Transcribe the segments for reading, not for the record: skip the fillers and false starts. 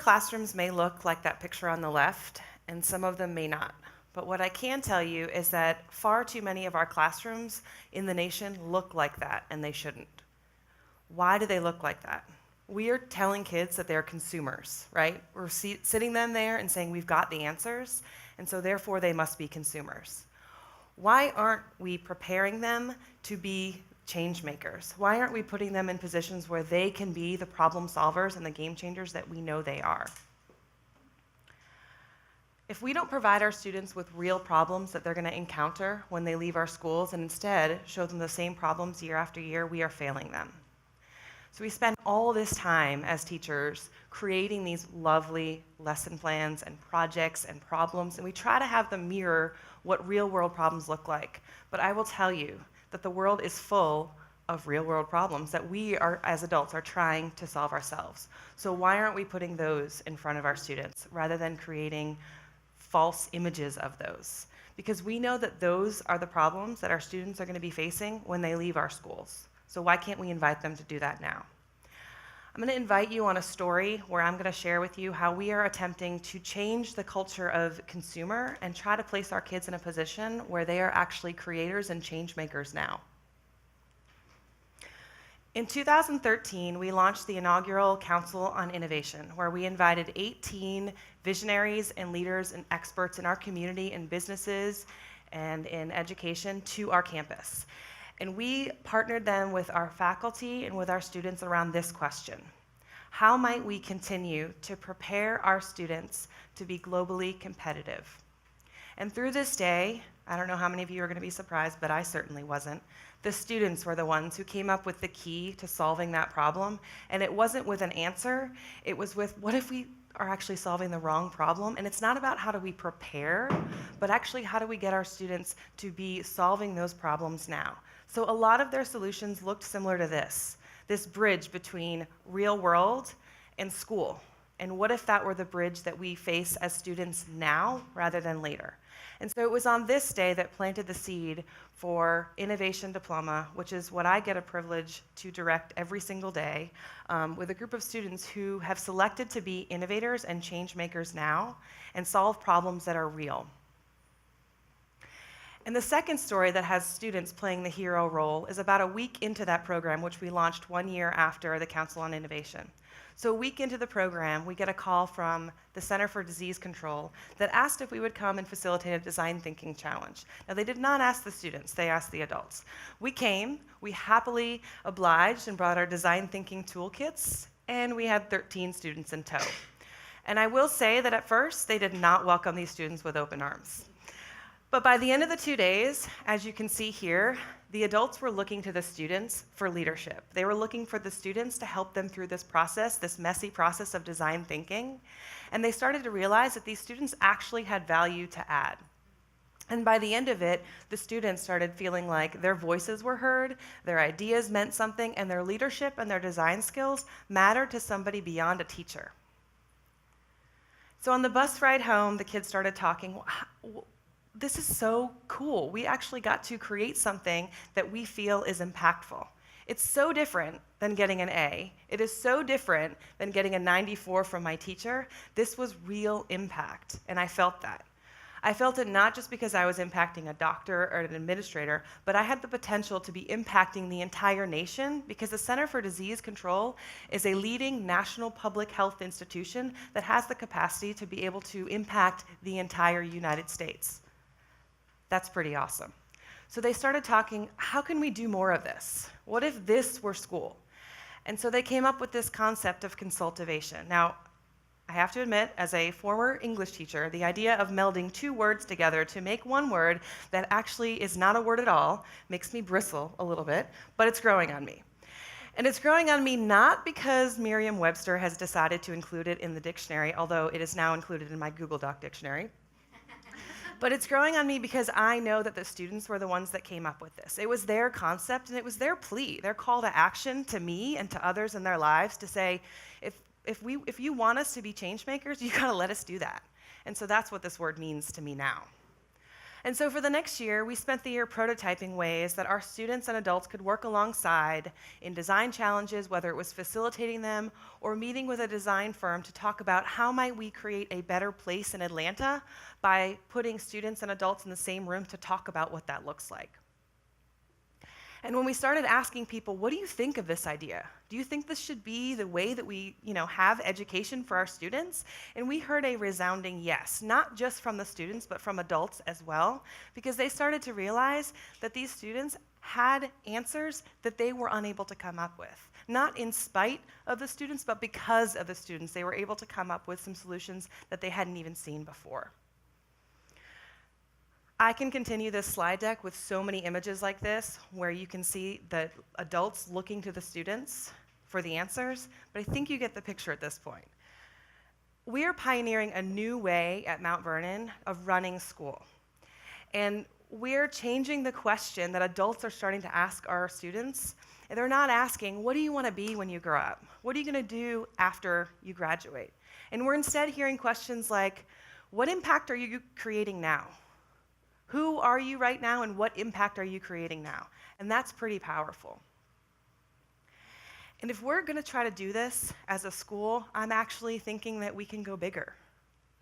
classrooms may look like that picture on the left, and some of them may not. But what I can tell you is that far too many of our classrooms in the nation look like that, and they shouldn't. Why do they look like that? We are telling kids that they're consumers, right? We're sitting them there and saying we've got the answers, and so therefore they must be consumers. Why aren't we preparing them to be change makers? Why aren't we putting them in positions where they can be the problem solvers and the game changers that we know they are? If we don't provide our students with real problems that they're going to encounter when they leave our schools and instead show them the same problems year after year, we are failing them. So we spend all this time as teachers creating these lovely lesson plans and projects and problems, and we try to have them mirror what real-world problems look like. But I will tell you that the world is full of real-world problems that we are, as adults, are trying to solve ourselves. So why aren't we putting those in front of our students rather than creating false images of those? Because we know that those are the problems that our students are going to be facing when they leave our schools. So why can't we invite them to do that now? I'm going to invite you on a story where I'm going to share with you how we are attempting to change the culture of consumer and try to place our kids in a position where they are actually creators and change makers now. In 2013, we launched the inaugural Council on Innovation, where we invited 18 visionaries and leaders and experts in our community and businesses and in education to our campus. And we partnered them with our faculty and with our students around this question: how might we continue to prepare our students to be globally competitive? And through this day, I don't know how many of you are going to be surprised, but I certainly wasn't. The students were the ones who came up with the key to solving that problem. And it wasn't with an answer, it was with, what if we are actually solving the wrong problem? And it's not about how do we prepare, but actually how do we get our students to be solving those problems now? So a lot of their solutions looked similar to this bridge between real world and school. And what if that were the bridge that we face as students now rather than later? And so it was on this day that planted the seed for Innovation Diploma, which is what I get a privilege to direct every single day, with a group of students who have selected to be innovators and change makers now and solve problems that are real. And the second story that has students playing the hero role is about a week into that program, which we launched 1 year after the Council on Innovation. So a week into the program, we get a call from the Center for Disease Control that asked if we would come and facilitate a design thinking challenge. Now, they did not ask the students, they asked the adults. We came, we happily obliged and brought our design thinking toolkits, and we had 13 students in tow. And I will say that at first, they did not welcome these students with open arms. But by the end of the 2 days, as you can see here, the adults were looking to the students for leadership. They were looking for the students to help them through this process, this messy process of design thinking. And they started to realize that these students actually had value to add. And by the end of it, the students started feeling like their voices were heard, their ideas meant something, and their leadership and their design skills mattered to somebody beyond a teacher. So on the bus ride home, the kids started talking. This is so cool. We actually got to create something that we feel is impactful. It's so different than getting an A. It is so different than getting a 94 from my teacher. This was real impact, and I felt that. I felt it not just because I was impacting a doctor or an administrator, but I had the potential to be impacting the entire nation because the Center for Disease Control is a leading national public health institution that has the capacity to be able to impact the entire United States. That's pretty awesome. So they started talking, how can we do more of this? What if this were school? And so they came up with this concept of consultivation. Now, I have to admit, as a former English teacher, the idea of melding two words together to make one word that actually is not a word at all makes me bristle a little bit, but it's growing on me. And it's growing on me not because Merriam-Webster has decided to include it in the dictionary, although it is now included in my Google Doc dictionary. But it's growing on me because I know that the students were the ones that came up with this. It was their concept and it was their plea, their call to action to me and to others in their lives to say, if you want us to be change makers, you gotta let us do that. And so that's what this word means to me now. And so for the next year, we spent the year prototyping ways that our students and adults could work alongside in design challenges, whether it was facilitating them or meeting with a design firm to talk about how might we create a better place in Atlanta by putting students and adults in the same room to talk about what that looks like. And when we started asking people, what do you think of this idea? Do you think this should be the way that we, have education for our students? And we heard a resounding yes, not just from the students, but from adults as well, because they started to realize that these students had answers that they were unable to come up with. Not in spite of the students, but because of the students, they were able to come up with some solutions that they hadn't even seen before. I can continue this slide deck with so many images like this, where you can see the adults looking to the students for the answers, but I think you get the picture at this point. We are pioneering a new way at Mount Vernon of running school. And we're changing the question that adults are starting to ask our students. And they're not asking, what do you want to be when you grow up? What are you going to do after you graduate? And we're instead hearing questions like, what impact are you creating now? Who are you right now, and what impact are you creating now? And that's pretty powerful. And if we're going to try to do this as a school, I'm actually thinking that we can go bigger.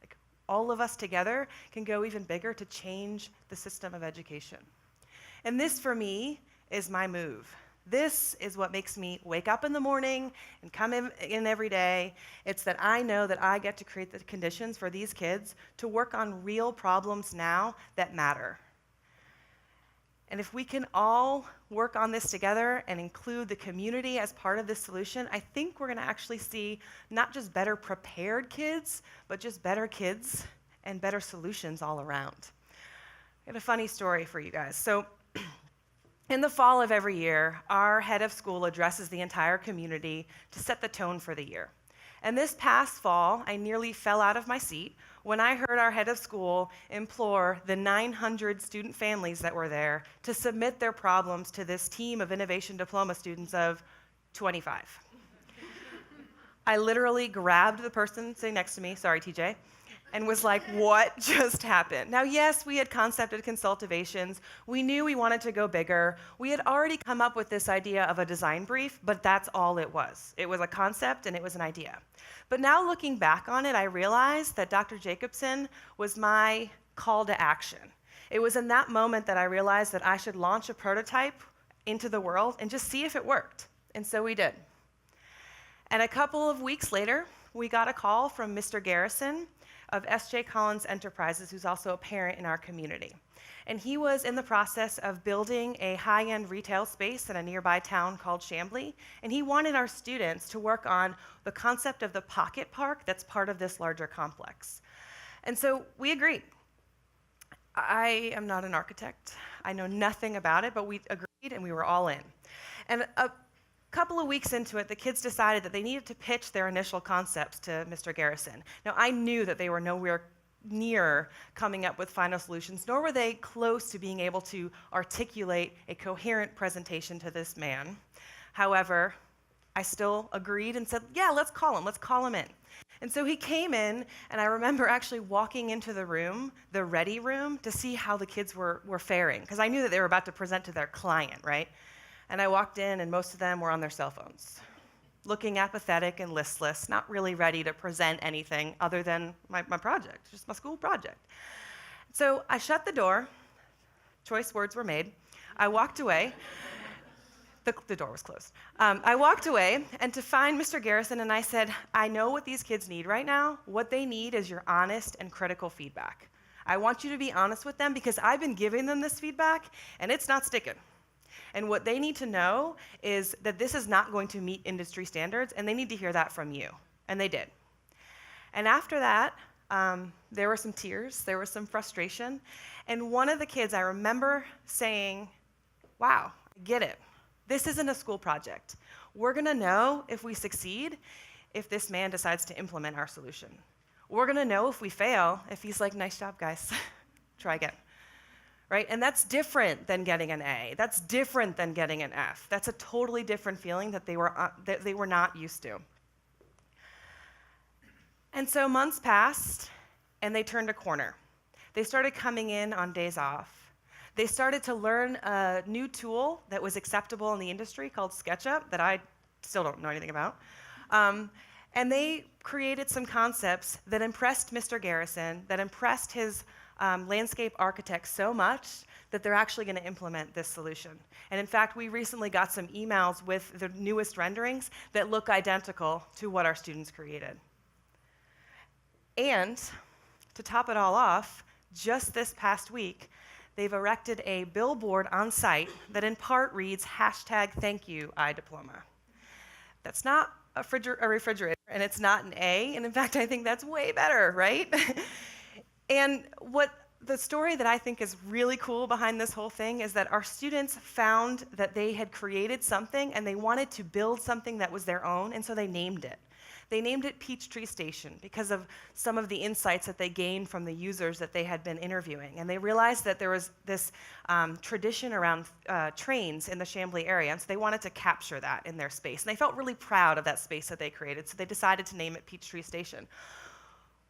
Like, all of us together can go even bigger to change the system of education. And this, for me, is my move. This is what makes me wake up in the morning and come in every day. It's that I know that I get to create the conditions for these kids to work on real problems now that matter. And if we can all work on this together and include the community as part of this solution, I think we're going to actually see not just better prepared kids, but just better kids and better solutions all around. I got a funny story for you guys. So, in the fall of every year, our head of school addresses the entire community to set the tone for the year. And this past fall, I nearly fell out of my seat when I heard our head of school implore the 900 student families that were there to submit their problems to this team of Innovation Diploma students of 25. I literally grabbed the person sitting next to me, sorry TJ, and was like, what just happened? Now, yes, we had concepted consultivations. We knew we wanted to go bigger. We had already come up with this idea of a design brief, but that's all it was. It was a concept and it was an idea. But now looking back on it, I realized that Dr. Jacobson was my call to action. It was in that moment that I realized that I should launch a prototype into the world and just see if it worked. And so we did. And a couple of weeks later, we got a call from Mr. Garrison of S.J. Collins Enterprises, who's also a parent in our community. And he was in the process of building a high-end retail space in a nearby town called Chamblee, and he wanted our students to work on the concept of the pocket park that's part of this larger complex. And so we agreed. I am not an architect. I know nothing about it, but we agreed and we were all in. And a couple of weeks into it, the kids decided that they needed to pitch their initial concepts to Mr. Garrison. Now, I knew that they were nowhere near coming up with final solutions, nor were they close to being able to articulate a coherent presentation to this man. However, I still agreed and said, yeah, let's call him in. And so he came in, and I remember actually walking into the room, the ready room, to see how the kids were faring, because I knew that they were about to present to their client, right? And I walked in, and most of them were on their cell phones, looking apathetic and listless, not really ready to present anything other than my project, just my school project. So I shut the door. Choice words were made. I walked away. The door was closed. I walked away, and to find Mr. Garrison, and I said, I know what these kids need right now. What they need is your honest and critical feedback. I want you to be honest with them, because I've been giving them this feedback, and it's not sticking. And what they need to know is that this is not going to meet industry standards, and they need to hear that from you. And they did. And after that, there were some tears, there was some frustration. And one of the kids, I remember saying, wow, I get it. This isn't a school project. We're going to know if we succeed if this man decides to implement our solution. We're going to know if we fail if he's like, nice job, guys. Try again. Right? And that's different than getting an A. That's different than getting an F. That's a totally different feeling that they were not used to. And so months passed, and they turned a corner. They started coming in on days off. They started to learn a new tool that was acceptable in the industry called SketchUp that I still don't know anything about. And they created some concepts that impressed Mr. Garrison, that impressed his landscape architect so much that they're actually going to implement this solution. And in fact, we recently got some emails with the newest renderings that look identical to what our students created. And to top it all off, just this past week, they've erected a billboard on site that in part reads #ThankYouIDiploma. That's not a refrigerator, and it's not an A, and in fact, I think that's way better, right? And what the story that I think is really cool behind this whole thing is that our students found that they had created something and they wanted to build something that was their own, and so they named it. They named it Peachtree Station because of some of the insights that they gained from the users that they had been interviewing. And they realized that there was this tradition around trains in the Chamblee area, and so they wanted to capture that in their space. And they felt really proud of that space that they created, so they decided to name it Peachtree Station.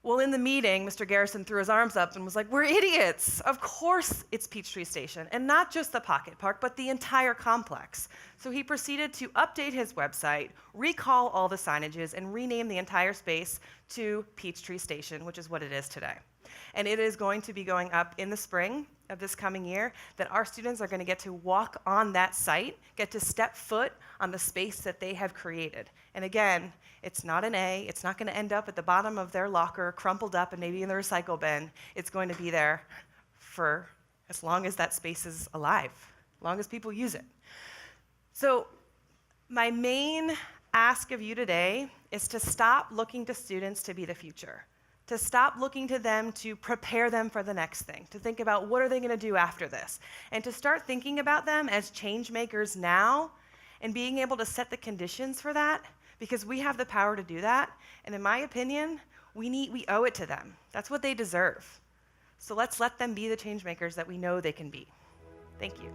Well, in the meeting, Mr. Garrison threw his arms up and was like, "We're idiots. Of course it's Peachtree Station, and not just the Pocket Park, but the entire complex." So he proceeded to update his website, recall all the signages, and rename the entire space to Peachtree Station, which is what it is today. And it is going to be going up in the spring of this coming year, that our students are going to get to walk on that site, get to step foot on the space that they have created. And again, it's not an A, it's not going to end up at the bottom of their locker, crumpled up and maybe in the recycle bin. It's going to be there for as long as that space is alive, as long as people use it. So my main ask of you today is to stop looking to students to be the future, to stop looking to them to prepare them for the next thing, to think about what are they going to do after this, and to start thinking about them as change makers now and being able to set the conditions for that, because we have the power to do that. And in my opinion, we owe it to them. That's what they deserve. So let's let them be the change makers that we know they can be. Thank you.